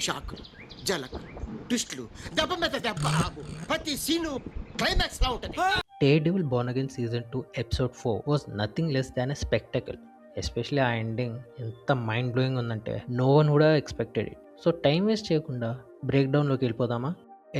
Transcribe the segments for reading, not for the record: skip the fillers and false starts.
షాకులు, జలకులు, ట్విస్టులు, దెబ్బ మీద దెబ్బ ఆగు. ప్రతి సీను క్లైమాక్స్ లా ఉంటుంది. Daredevil Born Again Season 2 Episode 4 was nothing less than a spectacle. Especially ఆ ఎండింగ్ ఎంత మైండ్ బ్లోయింగ్ ఉందంటే నో వన్ కూడా expected it. So time waste చేయకుండా బ్రేక్ డౌన్లోకి వెళ్ళిపోదామా?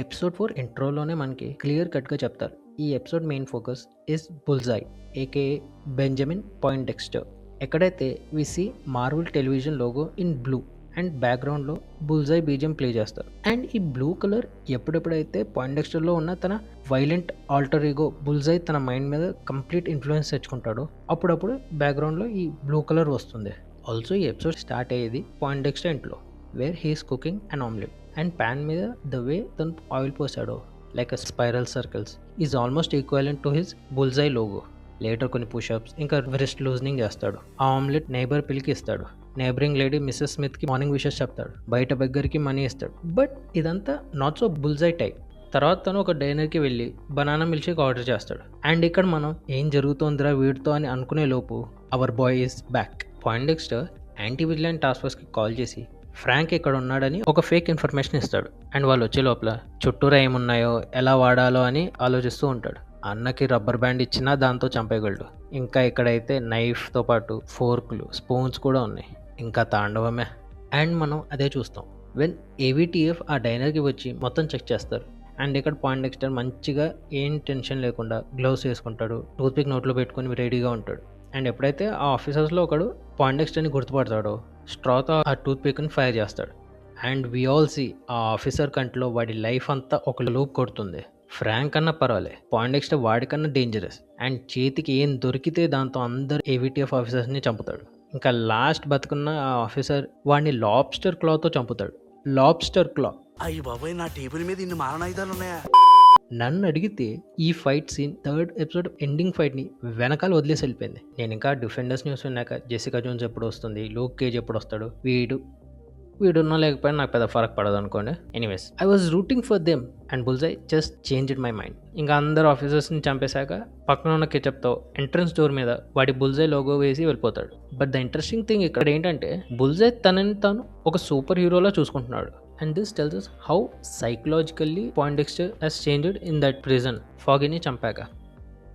ఎపిసోడ్ 4 ఇంట్రోలోనే మనకి క్లియర్ కట్గా చెప్తారు, ఈ episode main focus is Bullseye AKA Benjamin Poindexter. ఎక్కడైతే we see Marvel television logo in blue and బ్యాక్గ్రౌండ్లో బుల్జాయ్ బీజియం ప్లే చేస్తారు. అండ్ ఈ బ్లూ కలర్ ఎప్పుడెప్పుడైతే పాయిండెక్స్టర్లో ఉన్న తన వైలెంట్ ఆల్టర్ ఈగో బుల్జాయ్ తన మైండ్ మీద కంప్లీట్ ఇన్ఫ్లుయెన్స్ తెచ్చుకుంటాడో అప్పుడప్పుడు బ్యాక్గ్రౌండ్లో ఈ బ్లూ కలర్ వస్తుంది. ఆల్సో ఈ ఎపిసోడ్ స్టార్ట్ అయ్యేది పాయిండెక్స్టర్ ఇంట్లో, where he's cooking and omelette. And pan మీద ద వే తను ఆయిల్ పోసాడో like a spiral circles is almost equivalent to his Bullseye logo. Later కొన్ని పుషప్స్ ఇంకా రిస్ట్ లూజనింగ్ చేస్తాడు. ఆ ఆమ్లెట్ నైబర్ పిల్లికి ఇస్తాడు. నైబరింగ్ లేడీ మిస్సెస్ స్మిత్కి మార్నింగ్ విషెస్ చెప్తాడు. బయట బెగ్గర్కి మనీ ఇస్తాడు. బట్ ఇదంతా నాట్ సో బుల్జాయ్ టైప్. తర్వాత తను ఒక డైనర్కి వెళ్ళి బనానా మిల్క్ షేక్ ఆర్డర్ చేస్తాడు. అండ్ ఇక్కడ మనం ఏం జరుగుతోందిరా వీడితో అని అనుకునే లోపు our boy is back. Poindexter anti vigilante task ఫోర్స్కి కాల్ చేసి ఫ్రాంక్ ఇక్కడ ఉన్నాడని ఒక ఫేక్ ఇన్ఫర్మేషన్ ఇస్తాడు. అండ్ వాళ్ళు వచ్చే లోపల చుట్టూరా ఏమున్నాయో ఎలా వాడాలో అని ఆలోచిస్తూ ఉంటాడు. అన్నకి రబ్బర్ బ్యాండ్ ఇచ్చినా దాంతో చంపేయగలడు. ఇంకా ఇక్కడైతే నైఫ్తో పాటు ఫోర్క్లు, స్పూన్స్ కూడా ఉన్నాయి. ఇంకా తాండవమే. అండ్ మనం అదే చూస్తాం వెన్ ఏవిటిఎఫ్ ఆ డైనర్కి వచ్చి మొత్తం చెక్ చేస్తారు. అండ్ ఇక్కడ పాయిండెక్స్టర్ మంచిగా ఏం టెన్షన్ లేకుండా గ్లౌస్ వేసుకుంటాడు, టూత్పిక్ నోట్లో పెట్టుకుని రెడీగా ఉంటాడు. అండ్ ఎప్పుడైతే ఆ ఆఫీసర్స్లో ఒకడు పాయిండెక్స్టర్ని గుర్తుపడతాడో స్ట్రాతో ఆ టూత్పిక్ని ఫైర్ చేస్తాడు. అండ్ వి ఆల్ సీ ఆ ఆఫీసర్ కంట్లో వాడి లైఫ్ అంతా ఒక లూప్ కొడుతుంది. ఫ్రాంక్ అన్న పర్వాలే, పాయిండెక్స్టర్ వాడికన్నా డేంజరస్. అండ్ చేతికి ఏం దొరికితే దాంతో అందరు ఏవిటిఎఫ్ ఆఫీసర్స్ని చంపుతాడు. ఇంకా లాస్ట్ బతుకున్న ఆ ఆఫీసర్ వాడిని లాబ్స్టర్ క్లాతో చంపుతాడు. లాబ్స్టర్ క్లా. అయ్యి బాబాయ్, నా టేబుల్ మీద ఇన్ని మారణాయుధాలు ఉన్నాయా? నన్ను అడిగితే ఈ fight scene third episode ending ఫైట్ని వెనకాల వదిలేసి వెళ్ళిపోయింది. నేను ఇంకా డిఫెండర్స్ న్యూస్ ఉన్నాక జెసికా జోన్స్ ఎప్పుడు వస్తుంది, లూక్ కేజ్ ఎప్పుడు వస్తాడు, వీడున్నా లేకపోయినా నాకు పెద్ద ఫరక్ పడదు అనుకోండి. Anyways, I was rooting for them and Bullseye just changed my mind. ఇంకా అందరు ఆఫీసర్స్ని చంపేశాక పక్కన ఉన్న కెచప్తో ఎంట్రన్స్ డోర్ మీద వాడి బుల్జాయ్ లోగో వేసి వెళ్ళిపోతాడు. బట్ ద ఇంట్రెస్టింగ్ థింగ్ ఇక్కడ ఏంటంటే బుల్జాయ్ తనని తాను ఒక సూపర్ హీరోలా చూసుకుంటున్నాడు. And this tells us how psychologically Poindexter has changed in that prison ఫాగీని చంపాక.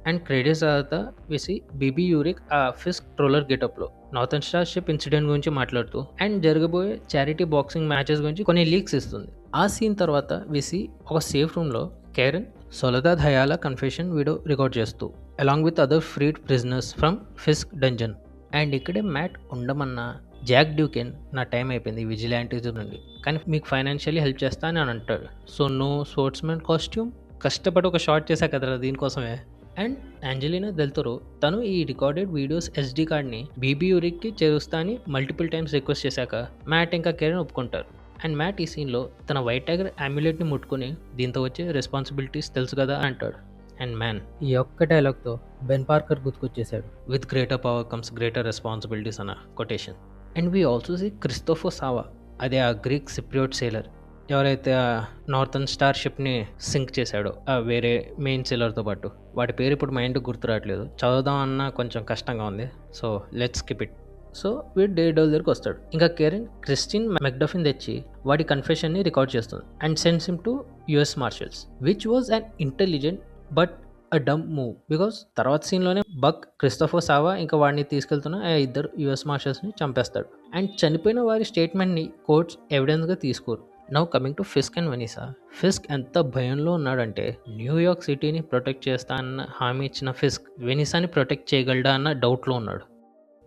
అండ్ క్రెడిట్స్ తర్వాత వేసి బీబీ యూరిక్ ఆ ఫిస్క్ ట్రోలర్ గెటప్లో నార్థన్ స్టార్ షిప్ ఇన్సిడెంట్ గురించి మాట్లాడుతూ అండ్ జరగబోయే చారిటీ బాక్సింగ్ మ్యాచెస్ గురించి కొన్ని లీక్స్ ఇస్తుంది. ఆ సీన్ తర్వాత వేసి ఒక సేఫ్ రూమ్లో కేరన్ సొలదాద్ హయాలా కన్ఫెషన్ వీడియో రికార్డ్ చేస్తూ along with other ఫ్రీడ్ prisoners from Fisk dungeon. And ఇక్కడే మ్యాట్ ఉండమన్నా జాక్ డ్యూకెన్ నా టైం అయిపోయింది విజిలాంటిజం నుండి, కానీ మీకు ఫైనాన్షియల్లీ హెల్ప్ చేస్తా అని అంటాడు. సో నో స్పోర్ట్స్మెన్ కాస్ట్యూమ్, కష్టపడి ఒక షార్ట్ చేశా కదరా దీనికోసమే. అండ్ యాంజెలినా డెల్తోరో తను ఈ రికార్డెడ్ వీడియోస్ ఎస్డి కార్డ్ని బీబీ యూరిక్కి చేరుస్తా అని మల్టిపుల్ టైమ్స్ రిక్వెస్ట్ చేశాక మ్యాట్ ఇంకా కెరెన్ ఒప్పుకుంటారు. అండ్ మ్యాట్ ఈ సీన్లో తన వైట్ టైగర్ అమ్యులెట్ని ముట్టుకుని దీంతో వచ్చే రెస్పాన్సిబిలిటీస్ తెలుసు కదా అంటాడు. అండ్ మ్యాన్ ఈ ఒక్క డైలాగ్తో బెన్ పార్కర్ గుర్తుకొచ్చేసాడు. With greater power comes greater responsibilities అన్న quotation. And we also see Christopher సావా, అదే ఆ గ్రీక్ సిప్రియోట్ సేలర్ ఎవరైతే ఆ నార్థన్ స్టార్ షిప్ని సింక్ చేశాడో ఆ వేరే మెయిన్ సేలర్తో పాటు. వాడి పేరు ఇప్పుడు మైండ్ గుర్తు రావట్లేదు, చదువుదాం అన్న కొంచెం కష్టంగా ఉంది. So let's skip it. So వీడు డేర్డెవిల్ దగ్గరికి వస్తాడు. ఇంకా కెరెన్ క్రిస్టిన్ మెక్డఫిన్ తెచ్చి వాడి కన్ఫెషన్ని రికార్డ్ చేస్తుంది and sends him to US marshals, which was an intelligent but a dumb move. Because తర్వాత సీన్లోనే బక్ క్రిస్టోఫర్ సావా ఇంకా వాడిని తీసుకెళ్తున్న ఆ ఇద్దరు యుఎస్ మార్షల్స్ని చంపేస్తాడు. అండ్ చనిపోయిన వారి స్టేట్మెంట్ని కోర్ట్స్ ఎవిడెన్స్గా తీసుకోరు. Now coming to Fisk and Vanessa. Fisk ఎంత భయంలో ఉన్నాడంటే న్యూయార్క్ సిటీని ప్రొటెక్ట్ చేస్తా అన్న హామీ ఇచ్చిన ఫిస్క్ వెనిసాని ప్రొటెక్ట్ చేయగలడా అన్న డౌట్లో ఉన్నాడు.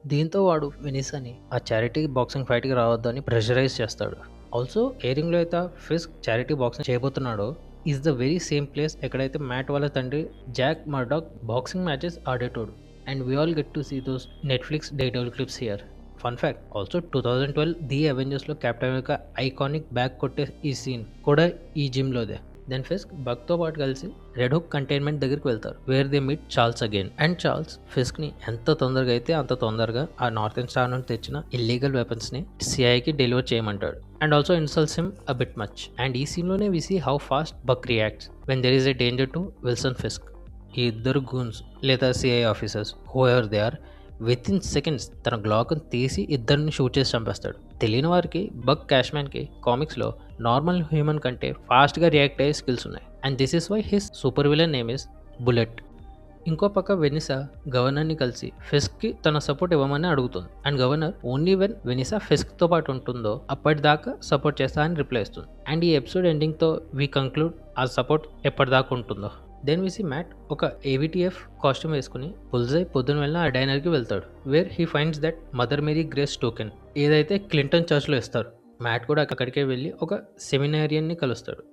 దీంతో వాడు వెనిసాని ఆ చారిటీ బాక్సింగ్ ఫైట్కి రావద్దని ప్రెషరైజ్ చేస్తాడు. ఆల్సో ఎయిరింగ్లో అయితే ఫిస్క్ చారిటీ బాక్సింగ్ చేయబోతున్నాడో is the very same place ఎక్కడైతే మ్యాట్ వాళ్ళ తండ్రి జాక్ మర్డాక్ బాక్సింగ్ మ్యాచెస్ ఆడేటోడు. And we all get to see those Netflix dateable clips here. Fun fact, also 2012 the అవెంజర్స్లో కెప్టెన్ అమెరికా ఐకానిక్ బ్యాక్ కొట్టే ఈ scene కూడా ఈ జిమ్లోదే. దెన్ ఫిస్క్ బక్తో పాటు కలిసి రెడ్ హుక్ కంటైన్మెంట్ దగ్గరికి వెళ్తారు, where they meet Charles again. And Charles ఫిస్క్ని ఎంత తొందరగా అయితే అంత తొందరగా ఆ నార్థన్ స్టార్ నుండి తెచ్చిన ఇల్లీగల్ వెపన్స్ని సిఐకి డెలివర్ చేయమంటాడు. And also insults him a bit much. And ఈ సీన్లోనే we see how fast Buck reacts when there is a danger to Wilson Fisk. ఈ ఇద్దరు గూన్స్ లేదా CI officers whoever they are within seconds తన గ్లాక్ని తీసి ఇద్దరిని shoot చేసి చంపేస్తాడు. తెలియని వారికి బగ్ క్యాష్మ్యాన్కి కామిక్స్లో నార్మల్ హ్యూమన్ కంటే ఫాస్ట్గా రియాక్ట్ అయ్యే స్కిల్స్ ఉన్నాయి. And this is why his super villain name is bullet. ఇంకో పక్క వెనిసా గవర్నర్ని కలిసి ఫిస్క్కి తన సపోర్ట్ ఇవ్వమని అడుగుతుంది. And governor only when Vanessa ఫిస్క్తో పాటు ఉంటుందో అప్పటిదాకా సపోర్ట్ చేస్తా అని రిప్లై ఇస్తుంది. అండ్ ఈ ఎపిసోడ్ ఎండింగ్తో వీ కంక్లూడ్ ఆ సపోర్ట్ ఎప్పటిదాకా ఉంటుందో. దెన్ వి సీ మ్యాట్ ఒక ఏవిటిఎఫ్ కాస్ట్యూమ్ వేసుకుని బుల్జై పొద్దున వెళ్ళిన ఆ డైనర్కి వెళ్తాడు. Where he finds that Mother Mary Grace token ఏదైతే క్లింటన్ చర్చ్లో ఇస్తారు. మ్యాట్ కూడా అక్కడికే వెళ్ళి ఒక సెమినారియన్ని కలుస్తాడు.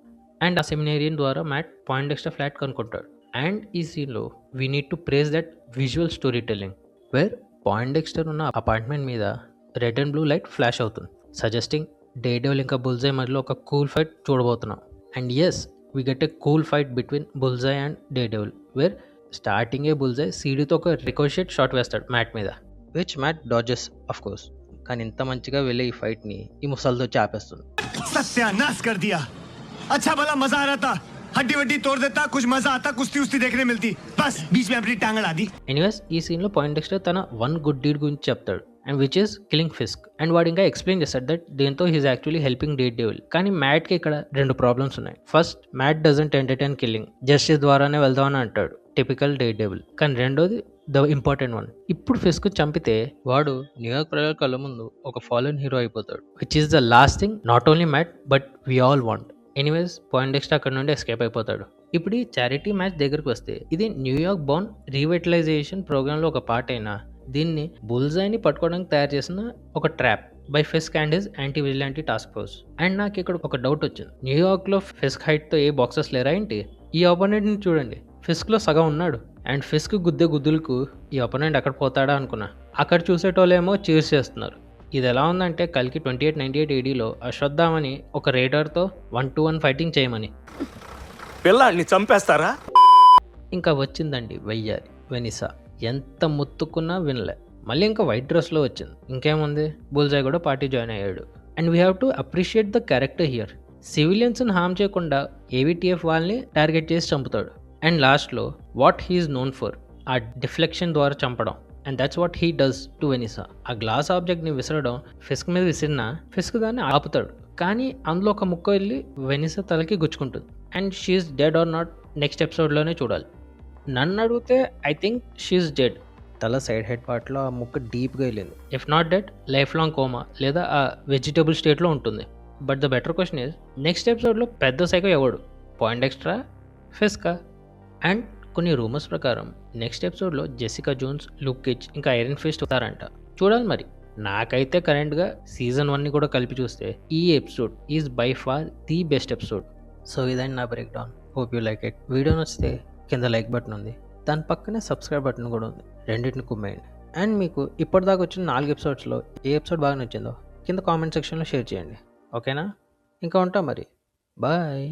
అండ్ ఆ సెమినారియన్ ద్వారా మ్యాట్ పాయిండెక్స్టర్ ఫ్లాట్ కనుక్కుంటాడు. అండ్ ఈ సీన్లో we need to praise that visual storytelling where Poindexter ఉన్న అపార్ట్మెంట్ మీద red and blue light flash అవుతుంది, సజెస్టింగ్ డేడెవిల్ ఇంకా బుల్జై మధ్యలో ఒక కూల్ ఫైట్ చూడబోతున్నాం. And as we get a cool fight between Bullseye and Daredevil where starting ఏ బుల్జై సీడీతో ఒక రికోషెట్ shot వేస్తాడు mat మీద, విచ్ మ్యాట్ డాజెస్ ఆఫ్ కోర్స్. కానీ ఇంత మంచిగా వెళ్ళే ఈ ఫైట్ని ఈ ముసలితో చాపేస్తుంది. सत्यानाश कर दिया. अच्छा भला मजा आ रहा था, हड्डी वड्डी तोड़ देता, कुछ मजा आता, कुश्ती उस्ती देखने मिलती, बस बीच में अपनी टांग अड़ा दी. ఎనీవేస్ ఈ సీన్లో పాయిండెక్స్టర్ తన వన్ గుడ్ డీడ్ గురించి చెప్తాడు, and which is killing Fisk. And వాడు ఇంకా ఎక్స్ప్లెయిన్ చేస్తాడు దట్ దీంతో హీస్ యాక్చువల్లీ హెల్పింగ్ డేర్డెవిల్. కానీ మ్యాట్కి ఇక్కడ రెండు ప్రాబ్లమ్స్ ఉన్నాయి. First, Matt doesn't entertain killing, justice ద్వారానే వెళ్దామని అంటాడు, టిపికల్ డేర్డెవిల్. కానీ రెండోది ద ఇంపార్టెంట్ వన్, ఇప్పుడు ఫిస్క్ చంపితే వాడు న్యూయార్క్ ప్రజల కళ్ళ ముందు ఒక ఫాలన్ హీరో అయిపోతాడు, which is the last thing not only Matt but we all want. Anyways Poindexter అక్కడ నుండి ఎస్కేప్ అయిపోతాడు. ఇప్పుడు ఈ చారిటీ మ్యాచ్ దగ్గరకు వస్తే ఇది న్యూయార్క్ బోర్న్ రీవైటలైజేషన్ ప్రోగ్రామ్లో ఒక పార్ట్ అయినా దీన్ని బుల్జైని పట్టుకోవడానికి తయారు చేసిన ఒక trap by Fisk and his anti vigilante task force. And నాకు ఇక్కడ ఒక డౌట్ వచ్చింది, న్యూయార్క్లో ఫిస్క్ హైట్తో ఏ బాక్సెస్ లేరా ఏంటి? ఈ ఆపోనెంట్ని చూడండి, ఫిస్క్లో సగం ఉన్నాడు. అండ్ ఫిస్క్ గుద్దే గుద్దులకు ఈ ఆపోనెంట్ ఎక్కడ పోతాడా అనుకున్నా. అక్కడ చూసేటోళ్ళేమో చీర్స్ చేస్తున్నారు. ఇది ఎలా ఉందంటే కల్కి 2898 ADలో అశ్వత్థామని ఒక రేడర్తో 1-to-1 ఫైటింగ్ చేయమని. పిల్లాడిని చంపేస్తారా? ఇంకా వచ్చిందండి వయ్యారి వెనిసా, ఎంత ముత్తుకున్నా వినలే. మళ్ళీ ఇంకా వైట్ డ్రెస్లో వచ్చింది. ఇంకేముంది, బుల్జాయ్ కూడా పార్టీ జాయిన్ అయ్యాడు. And we have to appreciate the character here. సివిలియన్స్ని హార్మ్ చేయకుండా ఏవిటిఎఫ్ వాళ్ళని టార్గెట్ చేసి చంపుతాడు. అండ్ లాస్ట్లో వాట్ హీఈస్ నోన్ ఫర్, ఆ డిఫ్లెక్షన్ ద్వారా చంపడం. And that's what he does to Vanessa. ఆ గ్లాస్ ఆబ్జెక్ట్ని విసరడం ఫిస్క్ మీద విసిరినా ఫిస్క్ దాన్ని ఆపుతాడు. కానీ అందులో ఒక ముక్క వెళ్ళి వెనిసా తలకి గుచ్చుకుంటుంది. And she's dead or not next ఎపిసోడ్లోనే చూడాలి. నన్ను అడిగితే ఐ థింక్ షీఈస్ డెడ్. తల సైడ్ హెడ్ పార్ట్లో ఆ ముక్క డీప్గా వెళ్ళింది. If not dead, lifelong coma లేదా ఆ వెజిటబుల్ స్టేట్లో ఉంటుంది. But the better question is, next ఎపిసోడ్లో పెద్ద సైకో ఎవడు, పాయిండెక్స్ట్రా, ఫిస్కా? అండ్ కొన్ని రూమర్స్ ప్రకారం నెక్స్ట్ ఎపిసోడ్లో జెసికా జోన్స్, లూక్ కేజ్ ఇంకా ఐరన్ ఫిస్ట్ అవుతారంట. చూడాలి మరి. నాకైతే కరెంట్గా సీజన్ 1ని కూడా కలిపి చూస్తే ఈ episode is by far the best episode. So ఇదండి నా break down. Hope you like it. Video నచ్చితే కింద లైక్ బటన్ ఉంది, దాని పక్కనే సబ్స్క్రైబ్ బటన్ కూడా ఉంది, రెండింటిని కుమ్మేయండి. అండ్ మీకు ఇప్పటిదాకా వచ్చిన 4 ఎపిసోడ్స్లో ఏ ఎపిసోడ్ బాగా నచ్చిందో కింద కామెంట్ సెక్షన్లో షేర్ చేయండి. ఓకేనా? ఇంకా ఉంటా మరి. బాయ్.